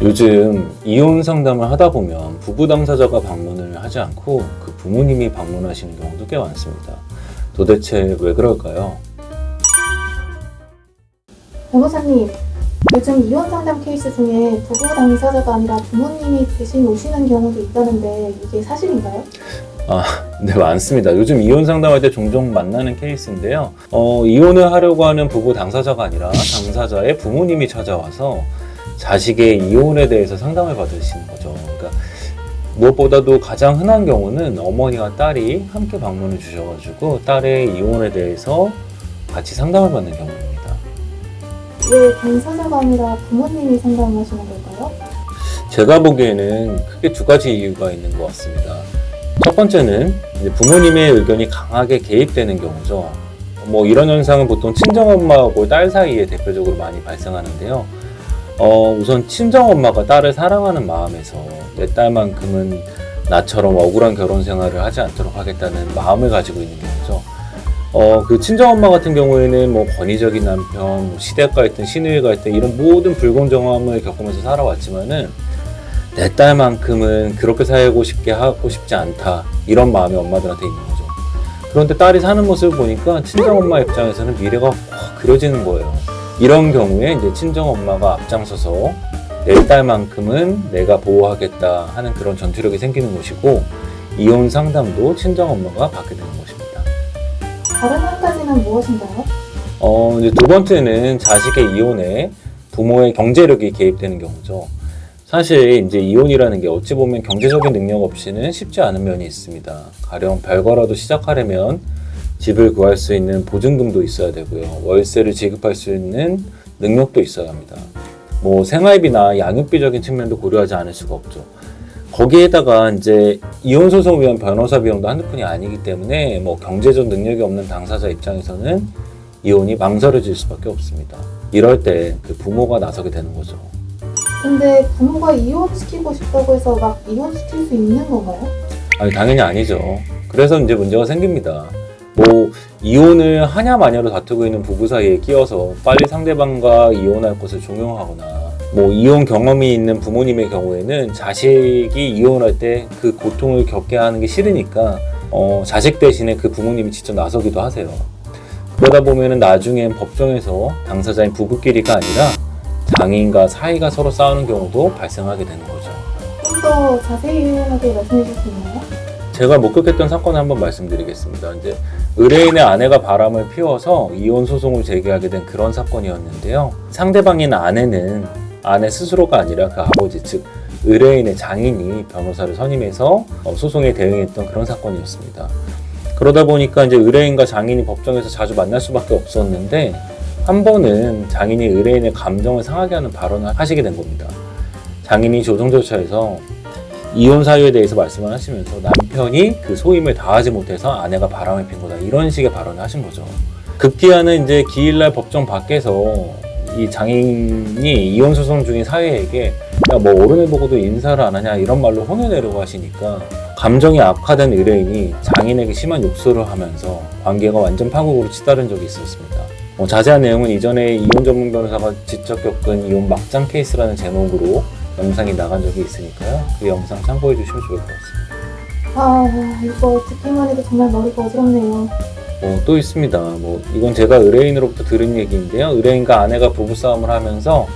요즘 이혼 상담을 하다 보면 부부 당사자가 방문을 하지 않고 그 부모님이 방문하시는 경우도 꽤 많습니다. 도대체 왜 그럴까요? 변호사님, 요즘 이혼 상담 케이스 중에 부부 당사자가 아니라 부모님이 대신 오시는 경우도 있다는데 이게 사실인가요? 네, 많습니다. 요즘 이혼 상담할 때 종종 만나는 케이스인데요. 이혼을 하려고 하는 부부 당사자가 아니라 당사자의 부모님이 찾아와서 자식의 이혼에 대해서 상담을 받으시는 거죠. 그러니까 무엇보다도 가장 흔한 경우는 어머니와 딸이 함께 방문을 주셔가지고 딸의 이혼에 대해서 같이 상담을 받는 경우입니다. 왜 당사자가 아니라 부모님이 상담을 하시는 걸까요? 제가 보기에는 크게 두 가지 이유가 있는 것 같습니다. 첫 번째는 이제 부모님의 의견이 강하게 개입되는 경우죠. 이런 현상은 보통 친정엄마하고 딸 사이에 대표적으로 많이 발생하는데요. 우선 친정엄마가 딸을 사랑하는 마음에서 내 딸만큼은 나처럼 억울한 결혼 생활을 하지 않도록 하겠다는 마음을 가지고 있는 경우죠. 그 친정엄마 같은 경우에는 권위적인 남편, 시댁 갈등, 시누이 갈등 이런 모든 불공정함을 겪으면서 살아왔지만은 내 딸만큼은 그렇게 살고 싶게 하고 싶지 않다 이런 마음이 엄마들한테 있는 거죠. 그런데 딸이 사는 모습을 보니까 친정엄마 입장에서는 미래가 확 그려지는 거예요. 이런 경우에 이제 친정엄마가 앞장서서 내 딸만큼은 내가 보호하겠다 하는 그런 전투력이 생기는 것이고 이혼 상담도 친정엄마가 받게 되는 것입니다. 다른 한 가지는 무엇인가요? 이제 두 번째는 자식의 이혼에 부모의 경제력이 개입되는 경우죠. 사실 이제 이혼이라는 게 어찌 보면 경제적인 능력 없이는 쉽지 않은 면이 있습니다. 가령 별거라도 시작하려면 집을 구할 수 있는 보증금도 있어야 되고요. 월세를 지급할 수 있는 능력도 있어야 합니다. 생활비나 양육비적인 측면도 고려하지 않을 수가 없죠. 거기에다가 이제 이혼 소송을 위한 변호사 비용도 한두 푼이 아니기 때문에 경제적 능력이 없는 당사자 입장에서는 이혼이 망설여질 수밖에 없습니다. 이럴 때 그 부모가 나서게 되는 거죠. 근데 부모가 이혼시키고 싶다고 해서 막 이혼시킬 수 있는 건가요? 아니, 당연히 아니죠. 그래서 이제 문제가 생깁니다. 이혼을 하냐 마냐로 다투고 있는 부부 사이에 끼어서 빨리 상대방과 이혼할 것을 종용하거나 이혼 경험이 있는 부모님의 경우에는 자식이 이혼할 때 그 고통을 겪게 하는 게 싫으니까 자식 대신에 그 부모님이 직접 나서기도 하세요. 그러다 보면은 나중엔 법정에서 당사자인 부부끼리가 아니라 장애인과 사이가 서로 싸우는 경우도 발생하게 되는 거죠. 좀 더 자세하게 말씀해 주실 수 있나요? 제가 목격했던 사건을 한번 말씀드리겠습니다. 이제 의뢰인의 아내가 바람을 피워서 이혼 소송을 제기하게 된 그런 사건이었는데요. 상대방인 아내는 아내 스스로가 아니라 그 아버지, 즉 의뢰인의 장인이 변호사를 선임해서 소송에 대응했던 그런 사건이었습니다. 그러다 보니까 이제 의뢰인과 장인이 법정에서 자주 만날 수밖에 없었는데 한 번은 장인이 의뢰인의 감정을 상하게 하는 발언을 하시게 된 겁니다. 장인이 조정 절차에서 이혼 사유에 대해서 말씀을 하시면서 남편이 그 소임을 다하지 못해서 아내가 바람을 핀 거다 이런 식의 발언을 하신 거죠. 급기야는 이제 기일날 법정 밖에서 이 장인이 이혼 소송 중인 사회에게 어른을 보고도 인사를 안 하냐 이런 말로 혼내내려고 하시니까 감정이 악화된 의뢰인이 장인에게 심한 욕설을 하면서 관계가 완전 파국으로 치달은 적이 있었습니다. 자세한 내용은 이전에 이혼 전문 변호사가 직접 겪은 이혼 막장 케이스라는 제목으로 영상이 나간 적이 있으니까요. 그 영상 참고해 주시면 좋을 것 같습니다. 이거 듣기만 해도 정말 머리가 어지럽네요. 또 있습니다. 이건 제가 의뢰인으로부터 들은 얘기인데요. 의뢰인과 아내가 부부싸움을 하면서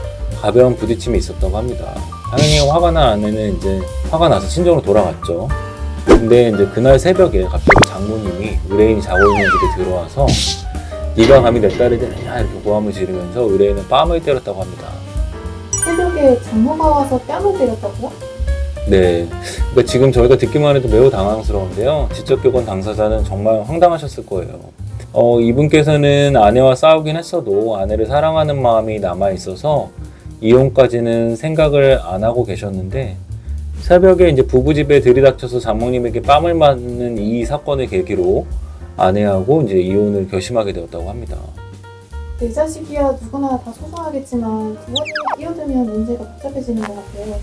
가벼운 부딪힘이 있었다고 합니다. 당연히 화가 난 아내는 이제 화가 나서 친정으로 돌아갔죠. 근데 이제 그날 새벽에 갑자기 장모님이 의뢰인이 자고 있는 집에 들어와서 네가 감히 내 딸을 때리냐 이렇게 고함을 지르면서 의뢰인은 뺨을 때렸다고 합니다. 새벽에 장모가 와서 뺨을 때렸다고요? 네, 그러니까 지금 저희가 듣기만 해도 매우 당황스러운데요. 지적 교권 당사자는 정말 황당하셨을 거예요. 이분께서는 아내와 싸우긴 했어도 아내를 사랑하는 마음이 남아있어서 이혼까지는 생각을 안 하고 계셨는데 새벽에 이제 부부집에 들이닥쳐서 장모님에게 뺨을 맞는 이 사건을 계기로 아내하고 이제 이혼을 결심하게 되었다고 합니다. 내 자식이야 누구나 다 소송하겠지만 부모님이 끼어들면 문제가 복잡해지는 것 같아요.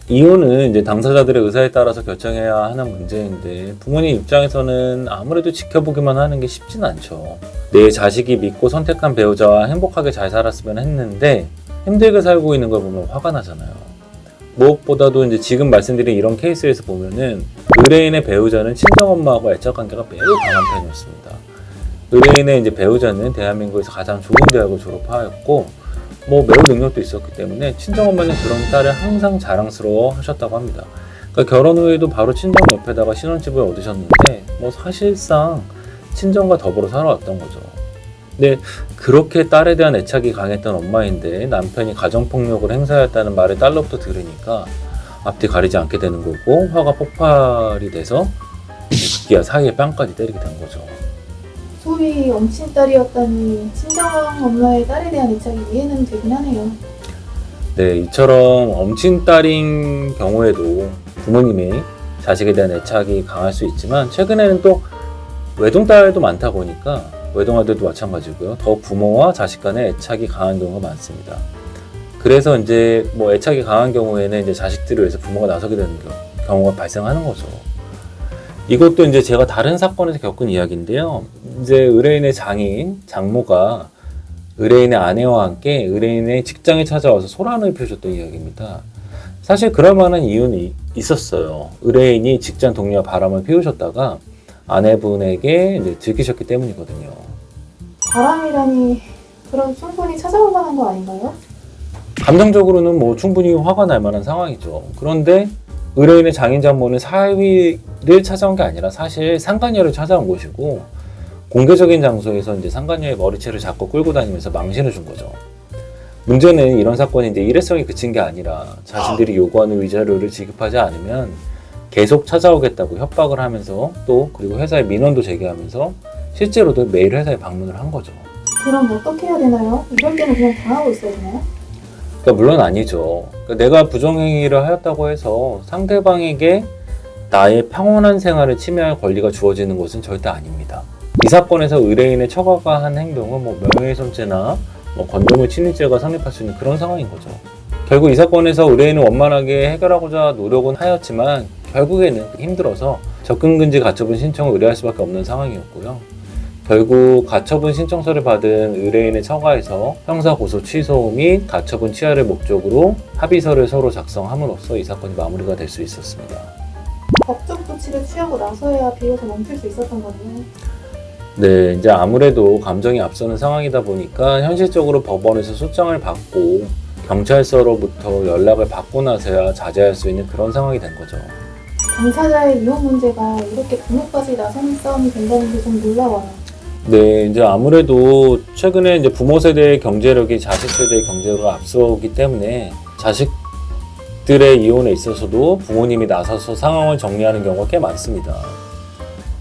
이혼은 이제 당사자들의 의사에 따라서 결정해야 하는 문제인데 부모님 입장에서는 아무래도 지켜보기만 하는 게 쉽진 않죠. 내 자식이 믿고 선택한 배우자와 행복하게 잘 살았으면 했는데 힘들게 살고 있는 걸 보면 화가 나잖아요. 무엇보다도 이제 지금 말씀드린 이런 케이스에서 보면은 의뢰인의 배우자는 친정엄마하고 애착 관계가 매우 강한 편이었습니다. 의뢰인의 이제 배우자는 대한민국에서 가장 좋은 대학을 졸업하였고 매우 능력도 있었기 때문에 친정엄마는 그런 딸을 항상 자랑스러워 하셨다고 합니다. 그러니까 결혼 후에도 바로 친정 옆에다가 신혼집을 얻으셨는데 사실상 친정과 더불어 살아왔던 거죠. 근데 그렇게 딸에 대한 애착이 강했던 엄마인데 남편이 가정폭력을 행사했다는 말을 딸로부터 들으니까 앞뒤 가리지 않게 되는 거고 화가 폭발이 돼서 급기야 사이에 뺨까지 때리게 된 거죠. 소위 엄친딸이었다니 친정 엄마의 딸에 대한 애착이 이해는 되긴 하네요. 네, 이처럼 엄친딸인 경우에도 부모님이 자식에 대한 애착이 강할 수 있지만 최근에는 또 외동딸도 많다 보니까 외동아들도 마찬가지고요. 더 부모와 자식 간의 애착이 강한 경우가 많습니다. 그래서 이제 애착이 강한 경우에는 이제 자식들을 위해서 부모가 나서게 되는 경우가 발생하는 거죠. 이것도 이제 제가 다른 사건에서 겪은 이야기인데요. 이제 의뢰인의 장모가 의뢰인의 아내와 함께 의뢰인의 직장에 찾아와서 소란을 펴줬던 이야기입니다. 사실 그럴 만한 이유는 있었어요. 의뢰인이 직장 동료와 바람을 피우셨다가 아내분에게 이제 들키셨기 때문이거든요. 바람이라니 그럼 충분히 찾아올 만한 거 아닌가요? 감정적으로는 충분히 화가 날 만한 상황이죠. 그런데 의뢰인의 장인 장모는 사위를 찾아온 게 아니라 사실 상간녀를 찾아온 것이고 공개적인 장소에서 이제 상간녀의 머리채를 잡고 끌고 다니면서 망신을 준 거죠. 문제는 이런 사건이 이제 일회성이 그친 게 아니라 자신들이 요구하는 위자료를 지급하지 않으면 계속 찾아오겠다고 협박을 하면서 그리고 회사에 민원도 제기하면서 실제로도 매일 회사에 방문을 한 거죠. 그럼 어떻게 해야 되나요? 이럴 때는 그냥 당하고 있어야 되나요? 그러니까 물론 아니죠. 그러니까 내가 부정행위를 하였다고 해서 상대방에게 나의 평온한 생활을 침해할 권리가 주어지는 것은 절대 아닙니다. 이 사건에서 의뢰인의 처가가 한 행동은 명예훼손죄나 건조물 침입죄가 성립할 수 있는 그런 상황인 거죠. 결국 이 사건에서 의뢰인은 원만하게 해결하고자 노력은 하였지만 결국에는 힘들어서 접근금지 가처분 신청을 의뢰할 수밖에 없는 상황이었고요. 결국 가처분 신청서를 받은 의뢰인의 처가에서 형사고소 취소 및 가처분 취하를 목적으로 합의서를 서로 작성함으로써 이 사건이 마무리가 될 수 있었습니다. 법적 조치를 취하고 나서야 비로소 멈출 수 있었던 거네요. 네, 이제 아무래도 감정이 앞서는 상황이다 보니까 현실적으로 법원에서 소장을 받고 경찰서로부터 연락을 받고 나서야 자제할 수 있는 그런 상황이 된 거죠. 당사자의 이혼 문제가 이렇게 부모까지 나서는 싸움이 된다는 게 좀 놀라워요. 네, 이제 아무래도 최근에 이제 부모 세대의 경제력이 자식 세대의 경제력을 앞서기 때문에 자식들의 이혼에 있어서도 부모님이 나서서 상황을 정리하는 경우가 꽤 많습니다.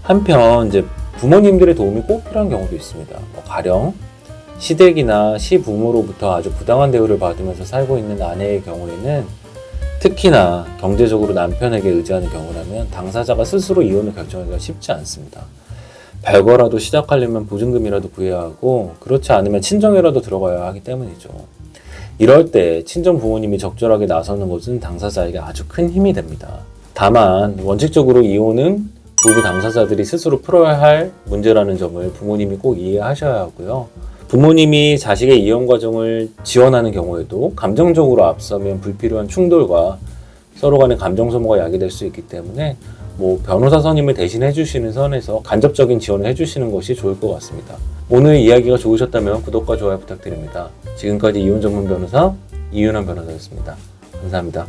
한편 이제 부모님들의 도움이 꼭 필요한 경우도 있습니다. 가령 시댁이나 시부모로부터 아주 부당한 대우를 받으면서 살고 있는 아내의 경우에는 특히나 경제적으로 남편에게 의지하는 경우라면 당사자가 스스로 이혼을 결정하기가 쉽지 않습니다. 별거라도 시작하려면 보증금이라도 구해야 하고 그렇지 않으면 친정이라도 들어가야 하기 때문이죠. 이럴 때 친정 부모님이 적절하게 나서는 것은 당사자에게 아주 큰 힘이 됩니다. 다만 원칙적으로 이혼은 부부 당사자들이 스스로 풀어야 할 문제라는 점을 부모님이 꼭 이해하셔야 하고요. 부모님이 자식의 이혼 과정을 지원하는 경우에도 감정적으로 앞서면 불필요한 충돌과 서로 간의 감정 소모가 야기될 수 있기 때문에 변호사 선임을 대신 해주시는 선에서 간접적인 지원을 해주시는 것이 좋을 것 같습니다. 오늘 이야기가 좋으셨다면 구독과 좋아요 부탁드립니다. 지금까지 이혼 전문 변호사 이윤환 변호사였습니다. 감사합니다.